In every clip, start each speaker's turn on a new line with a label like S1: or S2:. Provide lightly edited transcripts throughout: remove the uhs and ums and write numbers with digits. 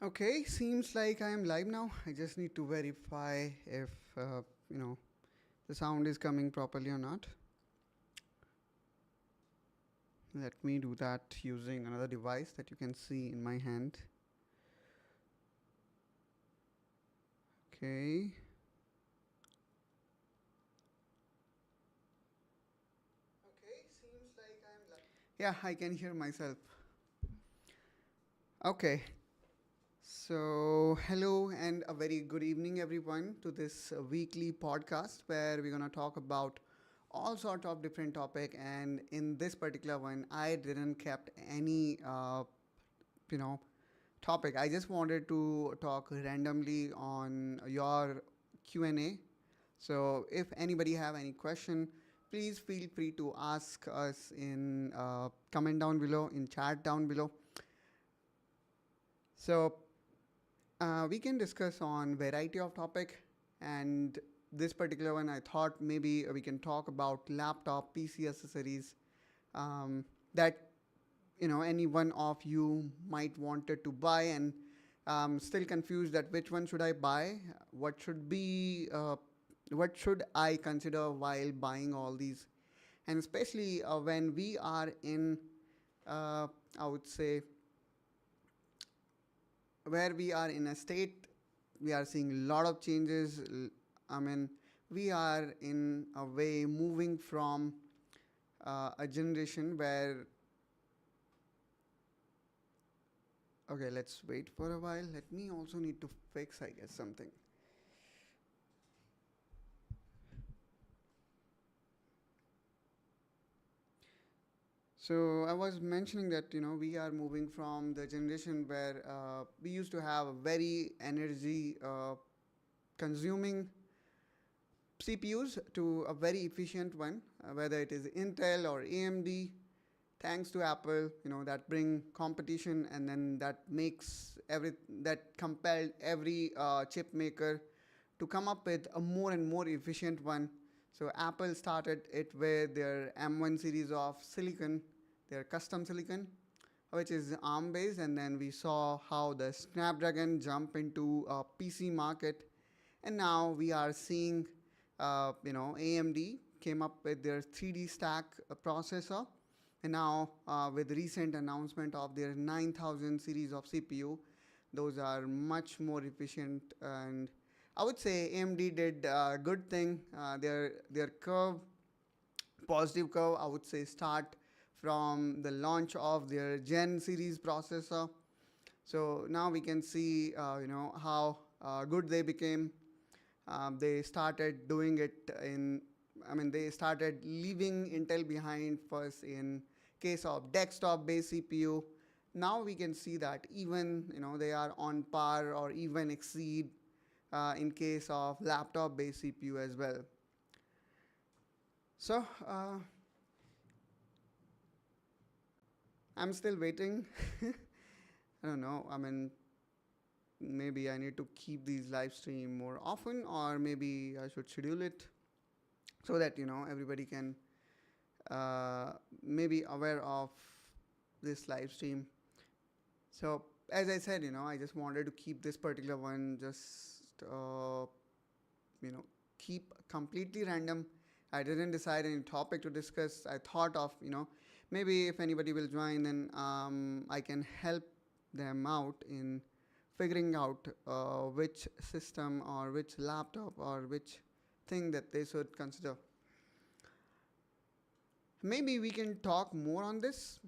S1: Okay, seems like I am live now. I just need to verify if the sound is coming properly or not. Let me do that using another device that you can see in my hand. Okay. Okay, seems like I'm live. Yeah, I can hear myself. Okay. So, hello and a very good evening, everyone, to this weekly podcast where we're gonna talk about all sort of different topic. And in this particular one, I didn't kept any, you know, topic. I just wanted to talk randomly on your Q&A. So, if anybody have any question, please feel free to ask us in comment down below, in chat down below. So, we can discuss on variety of topic, and this particular one I thought maybe we can talk about laptop PC accessories that any one of you might wanted to buy and still confused that which one should I buy, what should be what should I consider while buying all these, and especially when we are in uh, I would say where we are in a state, we are seeing a lot of changes. I mean, we are in a way moving from a generation where, okay, let's wait for a while. Let me also need to fix, I guess, something. So I was mentioning that we are moving from the generation where we used to have a very energy consuming CPUs to a very efficient one, whether it is Intel or AMD. Thanks to Apple, that bring competition, and then that compelled every chip maker to come up with a more and more efficient one. So Apple started it with their M1 series of silicon, their custom silicon, which is ARM based, and then we saw how the Snapdragon jump into a PC market, and now we are seeing, AMD came up with their 3D stack processor, and now with recent announcement of their 9000 series of CPU, those are much more efficient. And I would say AMD did a good thing. Their curve, positive curve, I would say, start from the launch of their Gen series processor. So now we can see, how good they became. They started doing it in, I mean, they started leaving Intel behind first in case of desktop based CPU. Now we can see that even, they are on par or even exceed in case of laptop based CPU as well. So I'm still waiting. I don't know. I mean, maybe I need to keep these live stream more often, or maybe I should schedule it so that everybody can maybe aware of this live stream. So as I said, I just wanted to keep this particular one just you know keep completely random. I didn't decide any topic to discuss. I thought of maybe if anybody will join, then I can help them out in figuring out which system or which laptop or which thing that they should consider. Maybe we can talk more on this.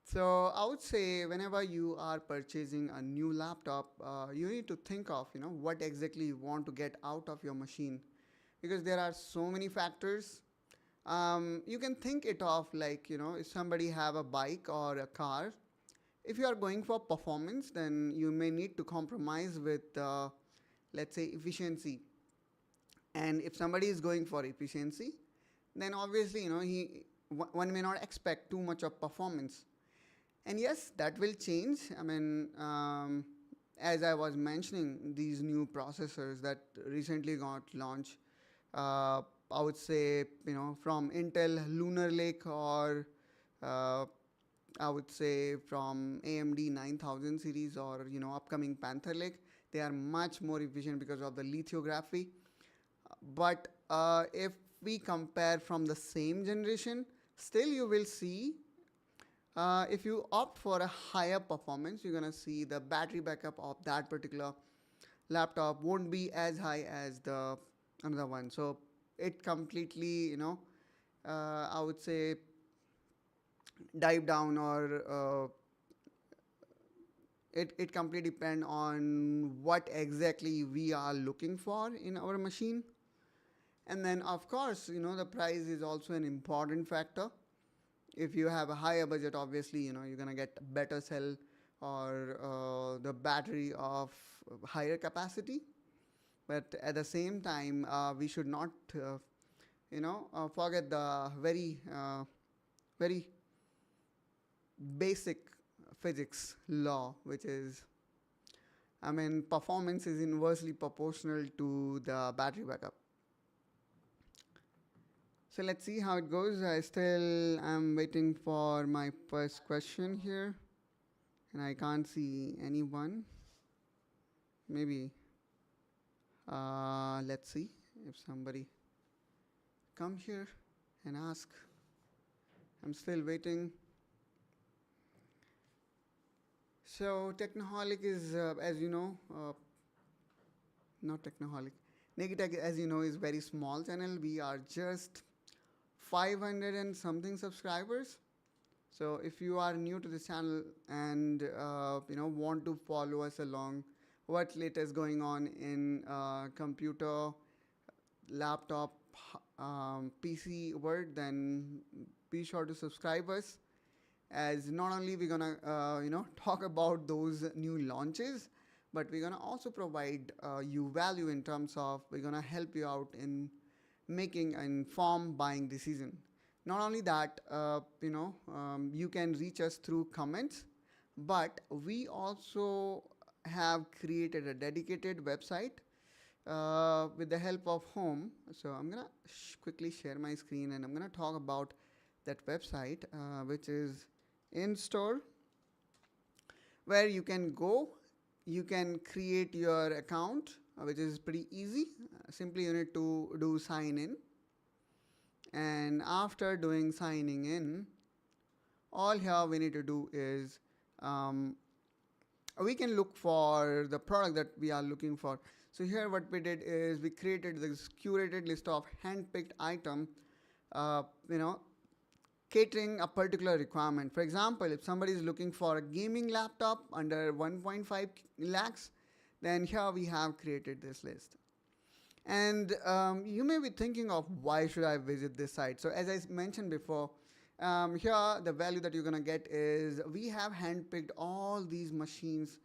S1: So I would say whenever you are purchasing a new laptop, you need to think of what exactly you want to get out of your machine, because there are so many factors. You can think it of like if somebody have a bike or a car. If you are going for performance, then you may need to compromise with let's say efficiency. And if somebody is going for efficiency, then obviously one may not expect too much of performance. And yes, that will change. I mean, as I was mentioning, these new processors that recently got launched, I would say from Intel Lunar Lake, or I would say from AMD 9000 series or upcoming Panther Lake. They are much more efficient because of the lithography. But if we compare from the same generation, still you will see if you opt for a higher performance, you're gonna see the battery backup of that particular laptop won't be as high as the another one. So it completely, I would say dive down, or it completely depend on what exactly we are looking for in our machine. And then of course, the price is also an important factor. If you have a higher budget, obviously, you're gonna get better cell or the battery of higher capacity. But at the same time, we should not, forget the very basic physics law, which is, performance is inversely proportional to the battery backup. So let's see how it goes. I'm waiting for my first question here, and I can't see anyone. Maybe, let's see if somebody come here and ask. I'm still waiting. So Technoholic is, as you know, not Technoholic. Negitech, as you know, is very small channel. We are just 500 and something subscribers. So if you are new to this channel and want to follow us along what latest going on in computer, laptop, PC world, then be sure to subscribe us, as not only we're gonna talk about those new launches, but we're gonna also provide you value in terms of we're gonna help you out in making an informed buying decision. Not only that, you can reach us through comments, but we also have created a dedicated website with the help of Home. So I'm gonna quickly share my screen and I'm gonna talk about that website, which is Indstor, where you can go, you can create your account, which is pretty easy. Simply you need to do sign in, and after doing signing in, all here we need to do is we can look for the product that we are looking for. So here what we did is we created this curated list of hand-picked item, catering a particular requirement. For example, if somebody is looking for a gaming laptop under 1.5 lakhs, then here we have created this list. And you may be thinking of why should I visit this site. So as I mentioned before, here the value that you're gonna get is we have handpicked all these machines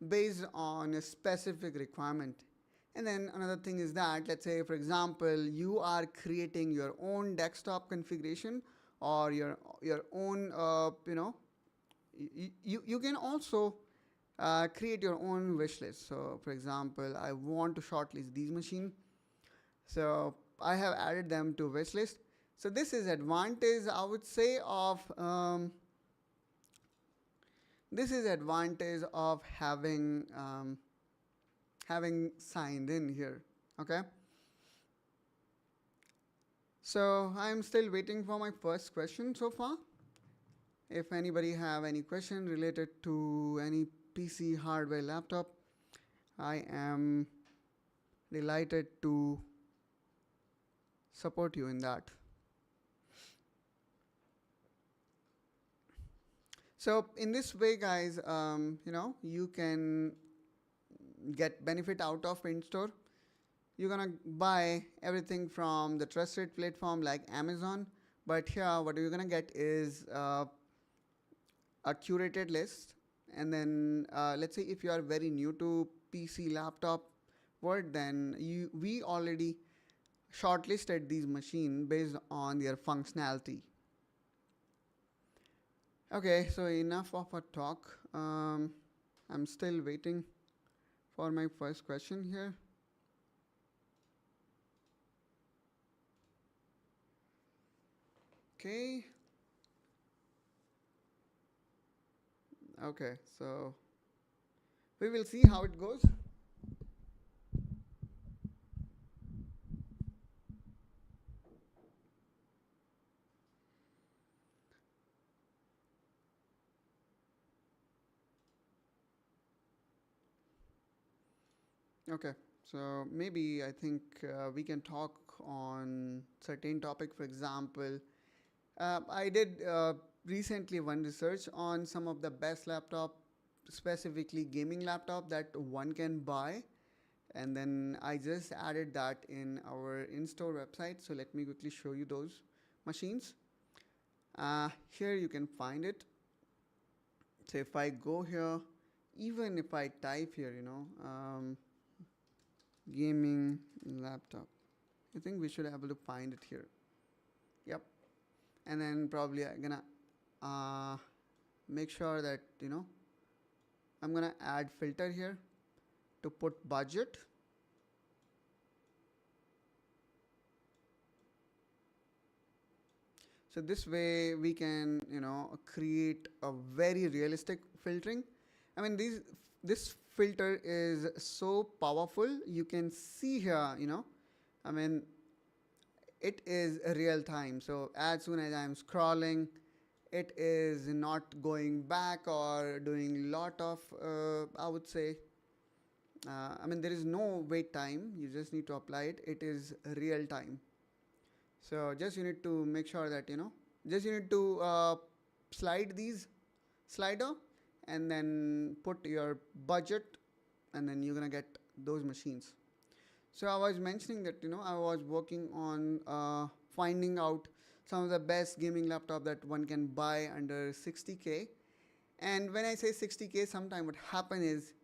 S1: based on a specific requirement. And then another thing is that, let's say for example, you are creating your own desktop configuration or your own, you can also create your own wish list. So for example, I want to shortlist these machines. So I have added them to wish list. So this is advantage, I would say, of having signed in here. Okay. So I'm still waiting for my first question so far. If anybody have any question related to any PC, hardware, laptop, I am delighted to support you in that. So in this way, guys, you can get benefit out of Indstor. You're gonna buy everything from the trusted platform like Amazon, but here what you're gonna get is a curated list. And then let's say if you are very new to PC, laptop world, then we already shortlisted these machines based on their functionality. Okay, so enough of a talk. I'm still waiting for my first question here. Okay. Okay, so we will see how it goes. Okay, so maybe I think we can talk on certain topic. For example, I did recently one research on some of the best laptop, specifically gaming laptop that one can buy, and then I just added that in our Indstor website. So let me quickly show you those machines. Here you can find it. So if I go here, even if I type here, gaming laptop, I think we should be able to find it here. Yep. And then probably I'm gonna make sure that I'm gonna add filter here to put budget. So this way we can create a very realistic filtering. I mean this filter is so powerful. You can see here, I mean it is real time. So as soon as I'm scrolling, it is not going back or doing lot of I would say I mean there is no wait time. You just need to apply it. It is real time. So just you need to make sure that just you need to slide these slider and then put your budget, and then you're gonna get those machines. So I was mentioning that I was working on finding out some of the best gaming laptop that one can buy under 60K. And when I say 60K, sometime what happen is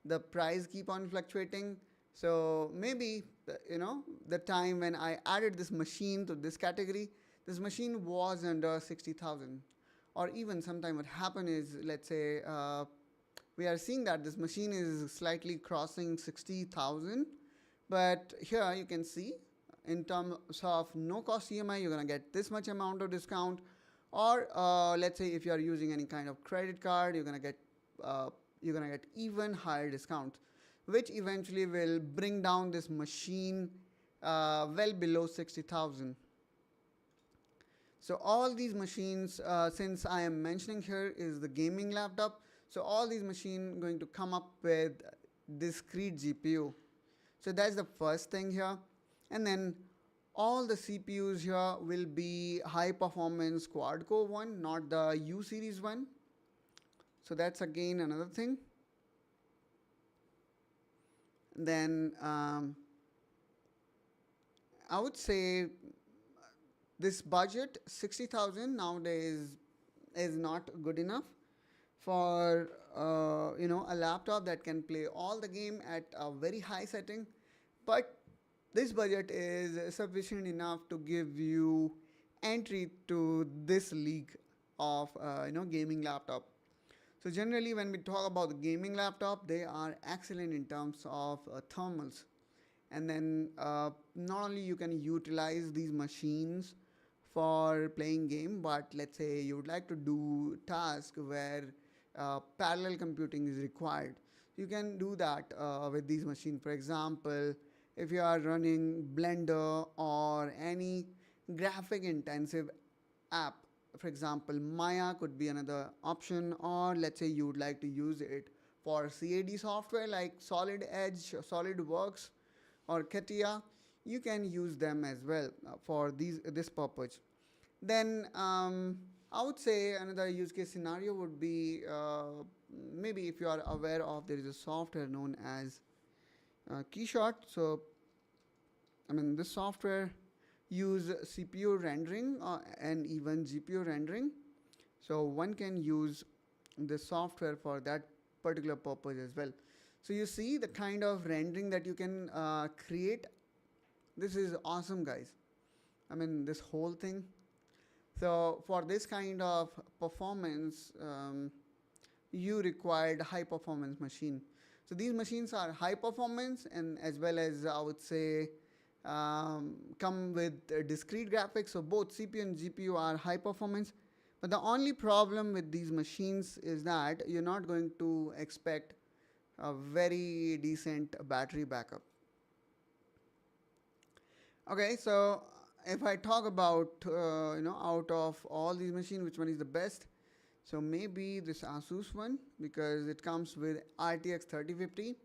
S1: the price keep on fluctuating. So maybe the time when I added this machine to this category, this machine was under 60,000. Or even sometime what happen is, let's say we are seeing that this machine is slightly crossing 60,000, but here you can see in terms of no cost EMI, you're gonna get this much amount of discount. Or let's say if you are using any kind of credit card, you're gonna get even higher discount, which eventually will bring down this machine well below 60,000. So all these machines, since I am mentioning here is the gaming laptop, so all these machines going to come up with discrete GPU. So that's the first thing here. And then all the CPUs here will be high performance quad core one, not the U series one. So that's again another thing. Then I would say this budget 60,000 nowadays is not good enough for a laptop that can play all the game at a very high setting. But this budget is sufficient enough to give you entry to this league of gaming laptop. So generally when we talk about the gaming laptop, they are excellent in terms of thermals. And then not only you can utilize these machines for playing game, but let's say you would like to do task where parallel computing is required. You can do that with these machines. For example, if you are running Blender or any graphic intensive app, for example, Maya could be another option, or let's say you would like to use it for CAD software like Solid Edge, SolidWorks, or CATIA, you can use them as well for this purpose. Then I would say another use case scenario would be maybe if you are aware of, there is a software known as Keyshot. So I mean this software use CPU rendering and even GPU rendering. So one can use the software for that particular purpose as well. So you see the kind of rendering that you can create. This is awesome, guys. I mean this whole thing. So for this kind of performance, you required high performance machine. So these machines are high performance, and as well as I would say come with discrete graphics. So both CPU and GPU are high performance, But the only problem with these machines is that you're not going to expect a very decent battery backup. Okay, so if I talk about out of all these machines, which one is the best? So maybe this Asus one, because it comes with RTX 3050.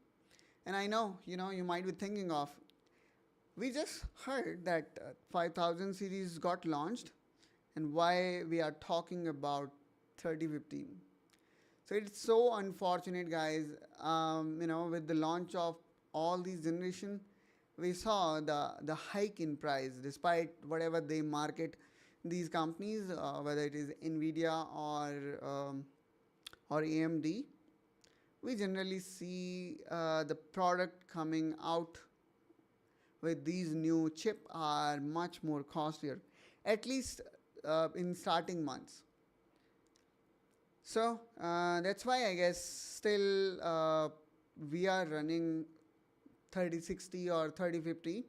S1: And I know, you might be thinking of, we just heard that 5000 series got launched, and why we are talking about 3050. So it's so unfortunate, guys. With the launch of all these generation, we saw the hike in price, despite whatever they market these companies, whether it is Nvidia or AMD. We generally see the product coming out with these new chip are much more costlier, at least in starting months. So that's why I guess still we are running 3060 or 3050.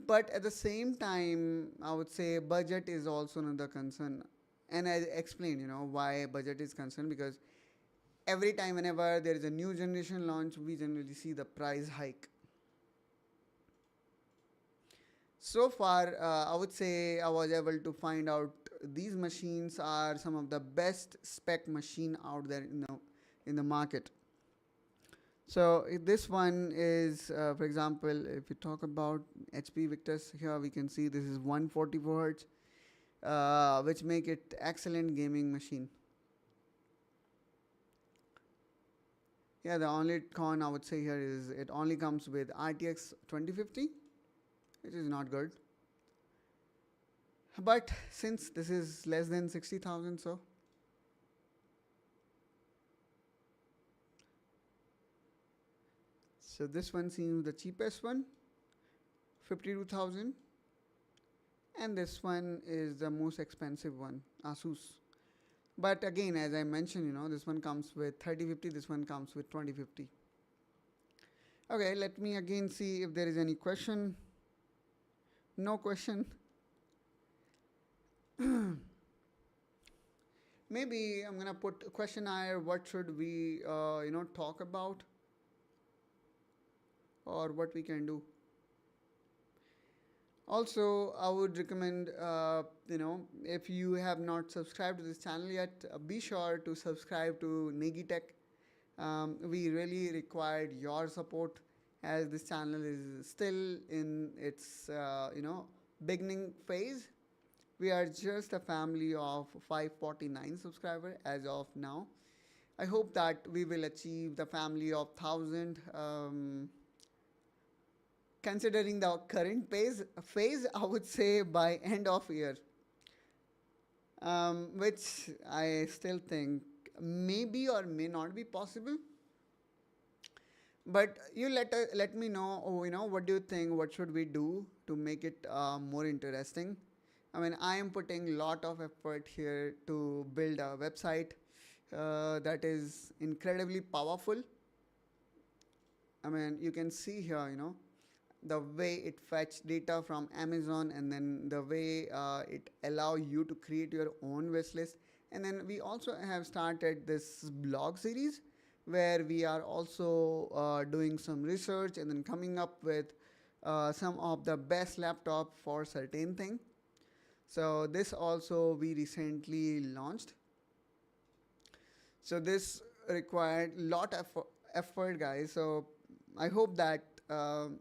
S1: But at the same time, I would say budget is also another concern. And I explained, why budget is concerned, because every time whenever there is a new generation launch, we generally see the price hike. So far, I would say I was able to find out these machines are some of the best spec machine out there in the market. So if this one is, for example, if you talk about HP Victus, here we can see this is 144 Hertz, which make it excellent gaming machine. Yeah, the only con I would say here is it only comes with RTX 2050, which is not good. But since this is less than 60,000, so this one seems the cheapest one, 52,000, and this one is the most expensive one, Asus. But again, as I mentioned, this one comes with 3050, this one comes with 2050. Okay, let me again see if there is any question. No question. Maybe I'm gonna put a questionnaire. What should we, talk about, or what we can do. Also, I would recommend, if you have not subscribed to this channel yet, be sure to subscribe to Negitech. We really required your support, as this channel is still in its, beginning phase. We are just a family of 549 subscribers as of now. I hope that we will achieve the family of 1000. Considering the current phase, I would say by end of year, which I still think maybe or may not be possible. But you let me know. What do you think? What should we do to make it more interesting? I mean, I am putting a lot of effort here to build a website that is incredibly powerful. I mean, you can see here, the way it fetch data from Amazon, and then the way it allow you to create your own wish list. And then we also have started this blog series where we are also doing some research and then coming up with some of the best laptop for certain thing. So this also we recently launched. So this required lot of effort, guys. So I hope that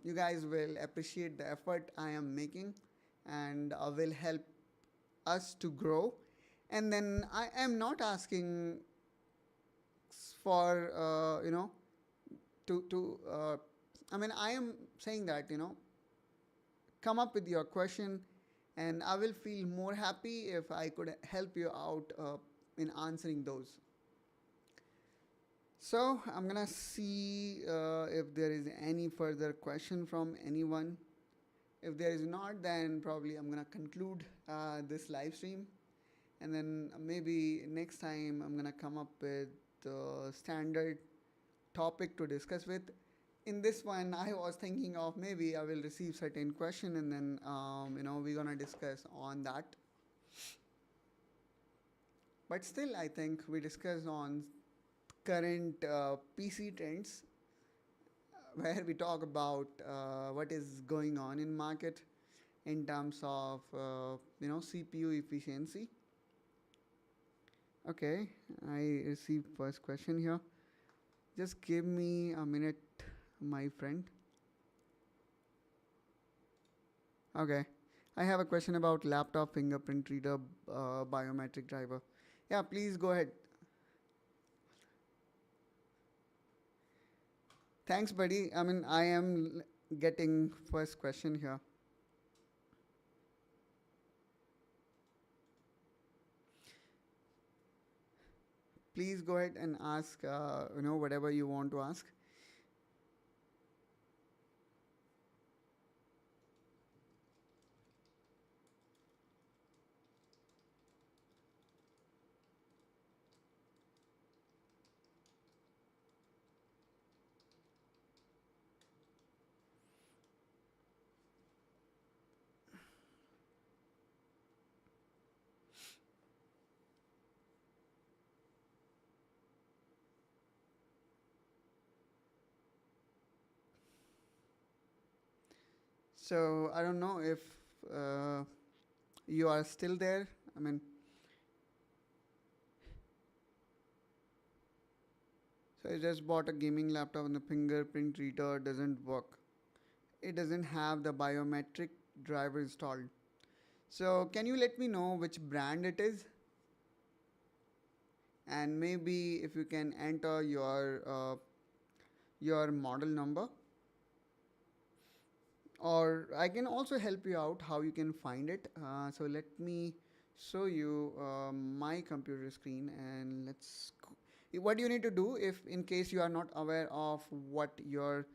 S1: you guys will appreciate the effort I am making, and will help us to grow. And then I am not asking for I mean, I am saying that come up with your question, and I will feel more happy if I could help you out in answering those. So I'm gonna see if there is any further question from anyone. If there is not, then probably I'm gonna conclude this live stream, and then maybe next time I'm gonna come up with the standard topic to discuss with. In this one, I was thinking of maybe I will receive certain question, and then we're gonna discuss on that. But still, I think we discussed on current PC trends, where we talk about what is going on in market in terms of CPU efficiency. Okay, I received first question here. Just give me a minute, my friend. Okay, I have a question about laptop fingerprint reader biometric driver. Yeah, please go ahead. Thanks, buddy. I mean, I am getting first question here. Please go ahead and ask, whatever you want to ask. So I don't know if uh, you are still there. I mean, so I just bought a gaming laptop and the fingerprint reader doesn't work. It doesn't have the biometric driver installed. So can you let me know which brand it is? And maybe if you can enter your model number, or I can also help you out how you can find it. So let me show you my computer screen, and what you need to do, if in case you are not aware of what your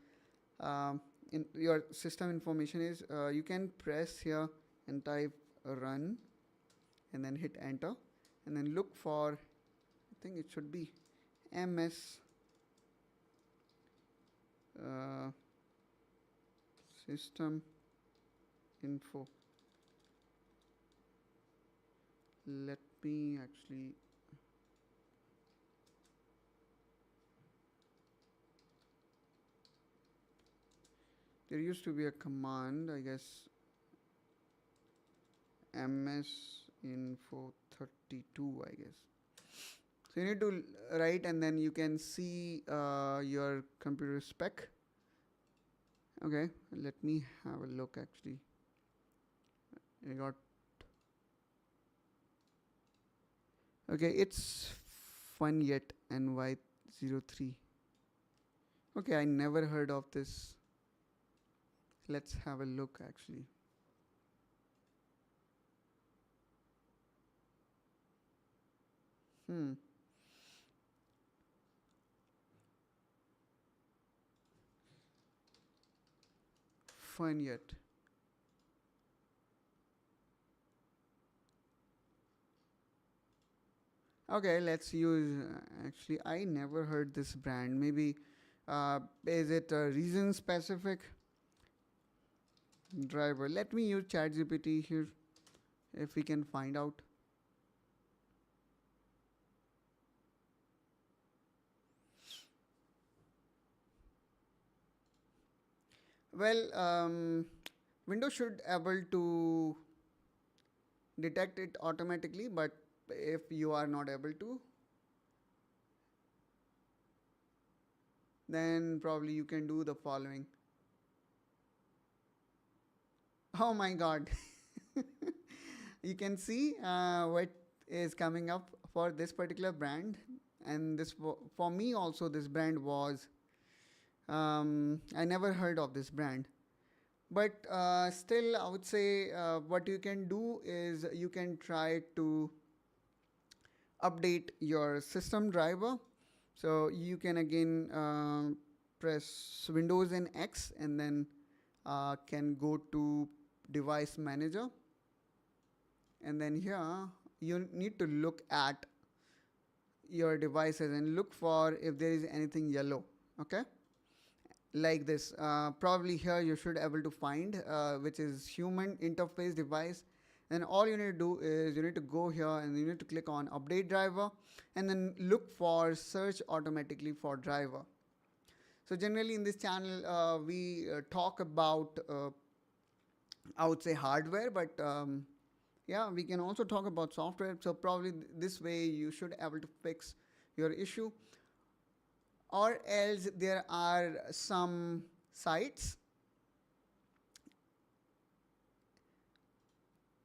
S1: system information is, you can press here and type run and then hit enter, and then look for, I think it should be ms system info. Let me actually, there used to be a command, I guess, ms info 32, I guess. So you need to write, and then you can see your computer spec. Okay, let me have a look actually. I got, okay, it's fun yet NY03. Okay, I never heard of this. Let's have a look actually. Fun yet. Okay, let's use, actually, I never heard this brand. Maybe, is it a region specific driver? Let me use ChatGPT here, if we can find out. Well, Windows should able to detect it automatically, but if you are not able to, then probably you can do the following. Oh my god. You can see what is coming up for this particular brand, and this, for me also, this brand was, I never heard of this brand. But still, I would say what you can do is you can try to update your system driver. So you can again press Windows and X, and then can go to device manager, and then here you need to look at your devices and look for if there is anything yellow. Okay, like this, probably here you should able to find which is human interface device, And all you need to do is you need to go here and you need to click on update driver and then look for search automatically for driver. So generally in this channel, we talk about, I would say hardware, but yeah, we can also talk about software. So probably this way you should able to fix your issue. Or else there are some sites.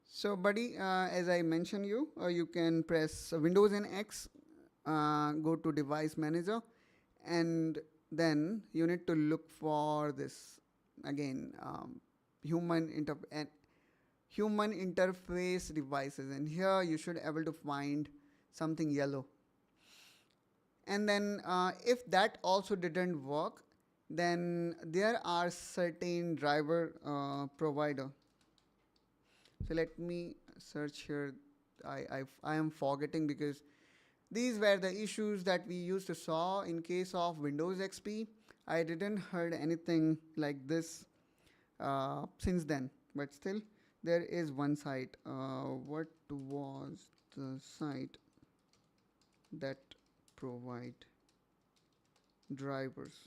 S1: So buddy, as I mentioned you can press Windows and X, go to device manager, and then you need to look for this again, human interface devices, and here you should able to find something yellow. And then if that also didn't work, then there are certain driver provider. So let me search here. I am forgetting because these were the issues that we used to saw in case of Windows XP. I didn't heard anything like this since then, but still there is one site. What was the site that provide drivers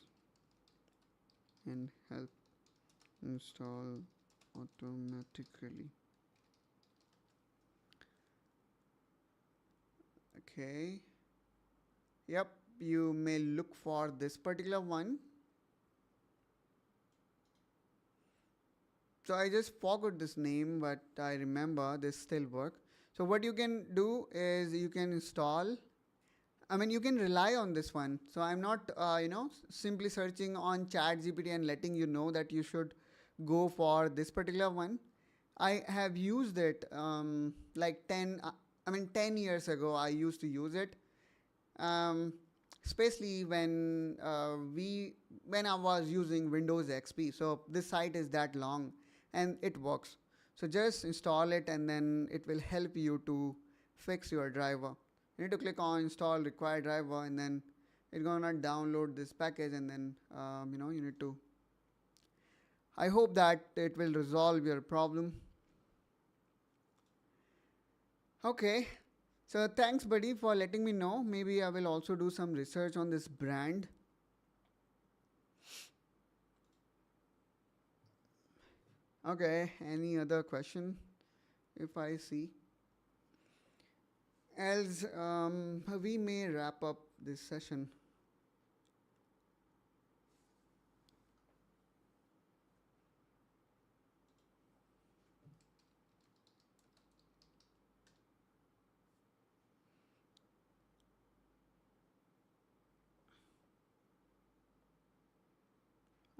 S1: and help install automatically? Okay. Yep, you may look for this particular one. So I just forgot this name, but I remember this still work. So what you can do is you can install, I mean, you can rely on this one. So I'm not, simply searching on ChatGPT and letting you know that you should go for this particular one. I have used it like 10 years ago. I used to use it, especially when I was using Windows XP. So this site is that long, and it works. So just install it, and then it will help you to fix your driver. You need to click on install required driver, and then it's gonna download this package, and then you need to. I hope that it will resolve your problem. Okay, so thanks buddy for letting me know. Maybe I will also do some research on this brand. Okay, any other question if I see? Else we may wrap up this session.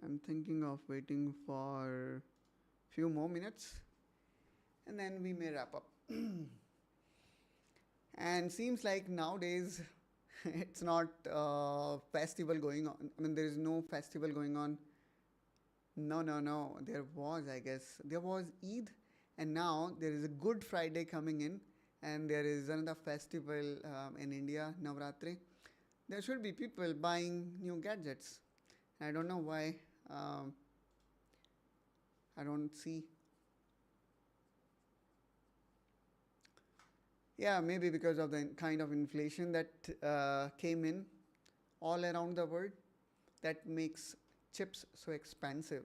S1: I'm thinking of waiting for few more minutes, and then we may wrap up. And seems like nowadays it's not festival going on. I mean, there is no festival going on. No. There was, I guess, there was Eid, and now there is a Good Friday coming in, and there is another festival in India, Navratri. There should be people buying new gadgets. I don't know why. I don't see. Yeah, maybe because of the kind of inflation that came in all around the world, that makes chips so expensive.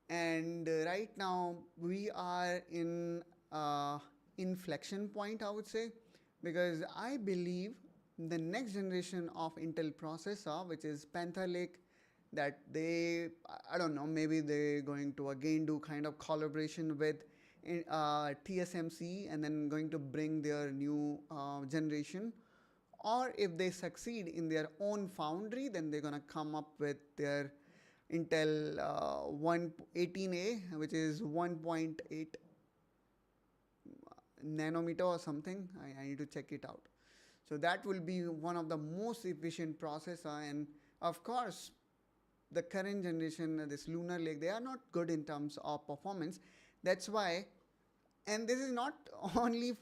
S1: And right now we are in inflection point, I would say, because I believe the next generation of Intel processor, which is Panther Lake, that I don't know, maybe they're going to again do kind of collaboration with TSMC, and then going to bring their new generation. Or if they succeed in their own foundry, then they're going to come up with their Intel 118A, which is 1.8 nanometer or something. I need to check it out. So that will be one of the most efficient processor, and of course the current generation, this Lunar Lake, they are not good in terms of performance. That's why, and this is not only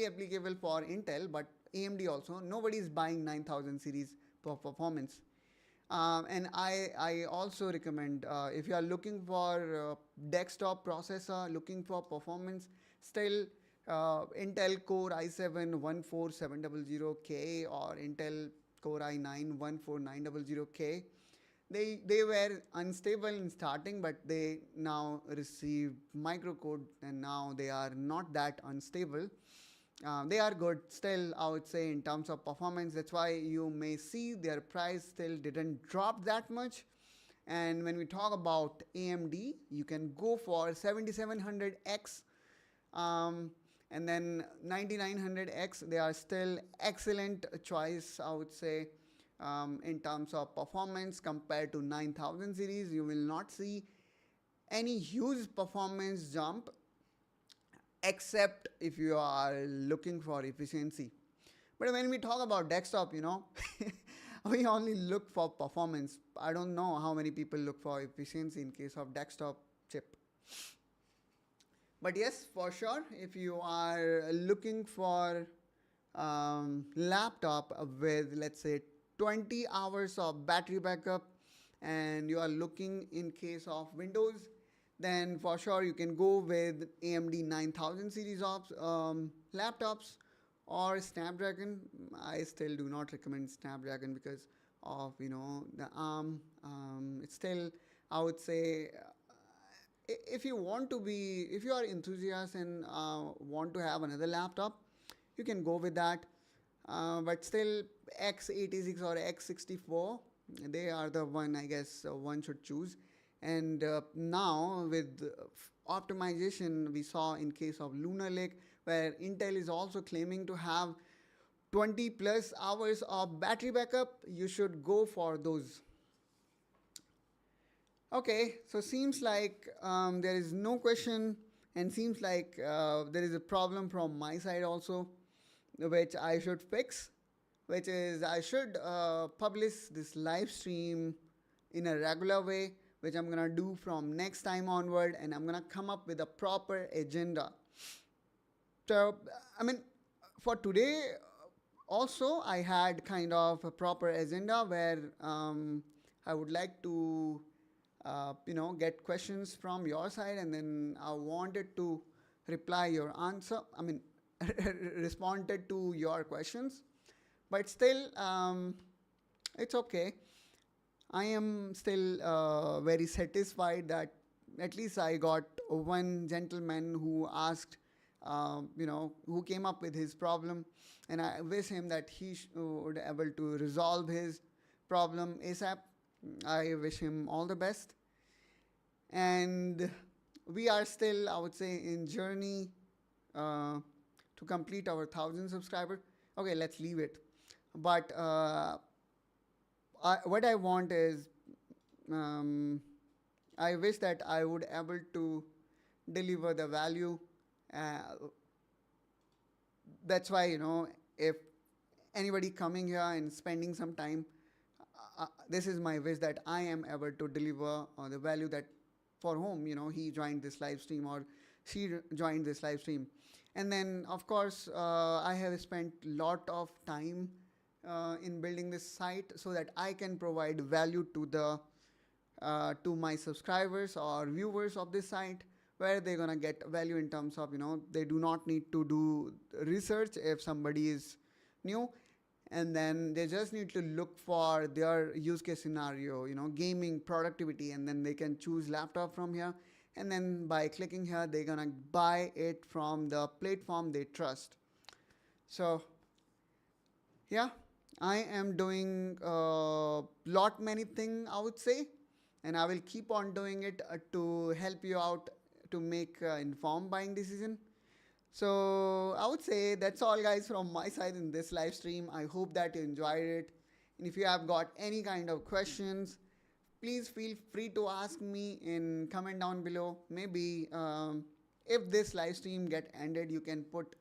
S1: applicable for Intel, but AMD also. Nobody is buying 9000 series for performance. And I also recommend if you are looking for desktop processor, looking for performance, still Intel Core i7-14700K or Intel Core i9-14900K. They were unstable in starting, but they now received microcode, and now they are not that unstable. They are good still, I would say, in terms of performance. That's why you may see their price still didn't drop that much. And when we talk about AMD, you can go for 7700X, um, and then 9900X. They are still excellent choice, I would say, in terms of performance compared to 9000 series. You will not see any huge performance jump except if you are looking for efficiency. But when we talk about desktop, we only look for performance. I don't know how many people look for efficiency in case of desktop chip. But yes, for sure, if you are looking for laptop with, let's say, 20 hours of battery backup, and you are looking in case of Windows, then for sure you can go with AMD 9000 series of laptops or Snapdragon. I still do not recommend Snapdragon because of the ARM. It's still, I would say, if you are enthusiast and want to have another laptop, you can go with that. But still, x86 or x64, they are the one, I guess, one should choose. And now with optimization, we saw in case of Lunar Lake, where Intel is also claiming to have 20 plus hours of battery backup, you should go for those. Okay, so seems like there is no question, and seems like there is a problem from my side also, which I should fix, which is I should publish this live stream in a regular way, which I'm gonna do from next time onward, and I'm gonna come up with a proper agenda. So, I mean, for today, also, I had kind of a proper agenda where I would like to, get questions from your side, and then I wanted to reply your answer. I mean, responded to your questions, but still, it's okay. I am still very satisfied that at least I got one gentleman who asked, who came up with his problem, and I wish him that he would able to resolve his problem ASAP. I wish him all the best, and we are still, I would say, in journey to complete our 1000 subscriber. Okay, let's leave it. But what I want is, I wish that I would able to deliver the value. That's why, if anybody coming here and spending some time, this is my wish, that I am able to deliver the value that for whom he joined this live stream or she joined this live stream. And then of course I have spent lot of time in building this site so that I can provide value to my subscribers or viewers of this site, where they're gonna get value in terms of they do not need to do research if somebody is new, and then they just need to look for their use case scenario, gaming, productivity, and then they can choose laptop from here, and then by clicking here they're gonna buy it from the platform they trust. So yeah, I am doing lot many things, I would say, and I will keep on doing it to help you out to make informed buying decision. So I would say that's all, guys, from my side in this live stream. I hope that you enjoyed it. And if you have got any kind of questions, please feel free to ask me in comment down below. Maybe if this live stream get ended, you can put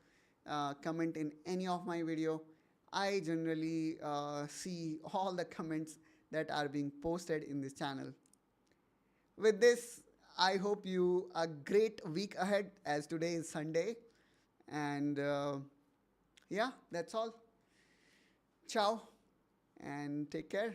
S1: comment in any of my video. I generally see all the comments that are being posted in this channel. With this, I hope you a great week ahead, as today is Sunday. And yeah, that's all. Ciao and take care.